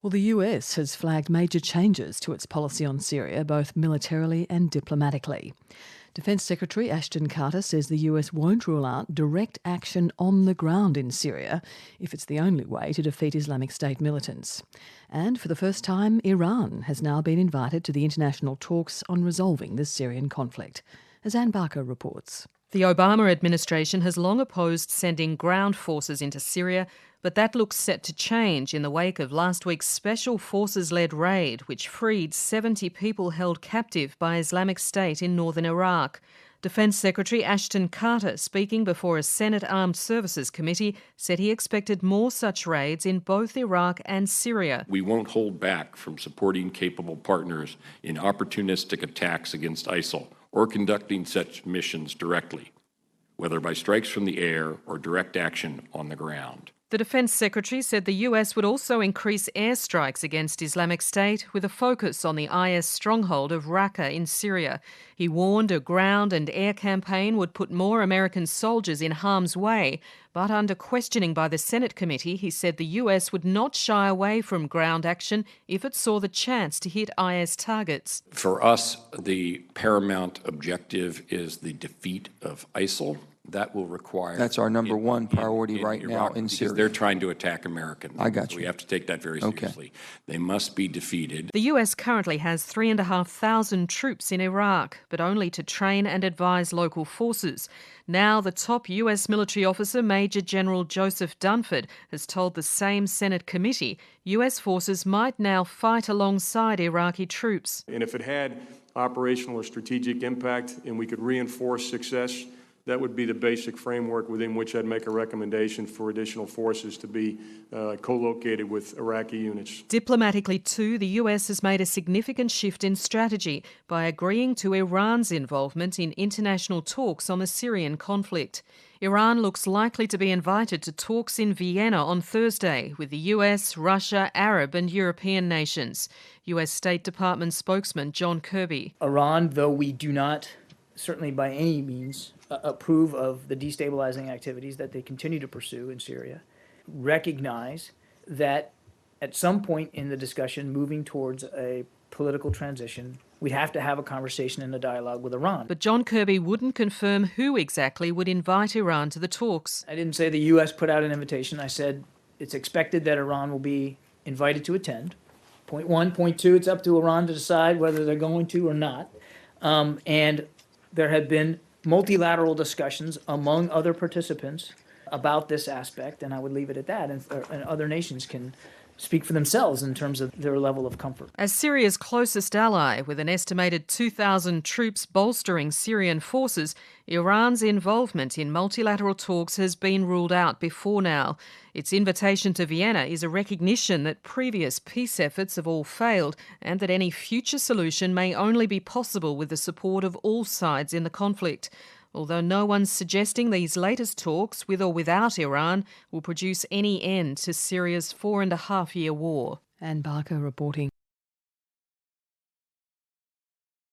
Well, the US has flagged major changes to its policy on Syria, both militarily and diplomatically. Defence Secretary Ashton Carter says the US won't rule out direct action on the ground in Syria if it's the only way to defeat Islamic State militants. And for the first time, Iran has now been invited to the international talks on resolving the Syrian conflict. As Anne Barker reports. The Obama administration has long opposed sending ground forces into Syria, but that looks set to change in the wake of last week's Special Forces-led raid, which freed 70 people held captive by Islamic State in northern Iraq. Defence Secretary Ashton Carter, speaking before a Senate Armed Services Committee, said he expected more such raids in both Iraq and Syria. We won't hold back from supporting capable partners in opportunistic attacks against ISIL or conducting such missions directly, whether by strikes from the air or direct action on the ground. The Defence Secretary said the US would also increase airstrikes against Islamic State with a focus on the IS stronghold of Raqqa in Syria. He warned a ground and air campaign would put more American soldiers in harm's way, but under questioning by the Senate committee, he said the US would not shy away from ground action if it saw the chance to hit IS targets. For us, the paramount objective is the defeat of ISIL. That will require... That's our number one priority right now in Syria. They're trying to attack Americans. I got you. So we have to take that very seriously. Okay. They must be defeated. The US currently has 3,500 troops in Iraq, but only to train and advise local forces. Now the top US military officer, Major General Joseph Dunford, has told the same Senate committee US forces might now fight alongside Iraqi troops. And if it had operational or strategic impact and we could reinforce success, that would be the basic framework within which I'd make a recommendation for additional forces to be co-located with Iraqi units. Diplomatically too, the US has made a significant shift in strategy by agreeing to Iran's involvement in international talks on the Syrian conflict. Iran looks likely to be invited to talks in Vienna on Thursday with the US, Russia, Arab and European nations. US State Department spokesman John Kirby. Iran, though we do not, certainly by any means, approve of the destabilizing activities that they continue to pursue in Syria, recognize that at some point in the discussion moving towards a political transition, we'd have to have a conversation and a dialogue with Iran. But John Kirby wouldn't confirm who exactly would invite Iran to the talks. I didn't say the U.S. put out an invitation. I said it's expected that Iran will be invited to attend. Point one. Point two, it's up to Iran to decide whether they're going to or not. And there have been multilateral discussions among other participants about this aspect, and I would leave it at that, and other nations can speak for themselves in terms of their level of comfort. As Syria's closest ally, with an estimated 2,000 troops bolstering Syrian forces, Iran's involvement in multilateral talks has been ruled out before now. Its invitation to Vienna is a recognition that previous peace efforts have all failed and that any future solution may only be possible with the support of all sides in the conflict. Although no one's suggesting these latest talks, with or without Iran, will produce any end to Syria's 4.5-year war. Anne Barker reporting.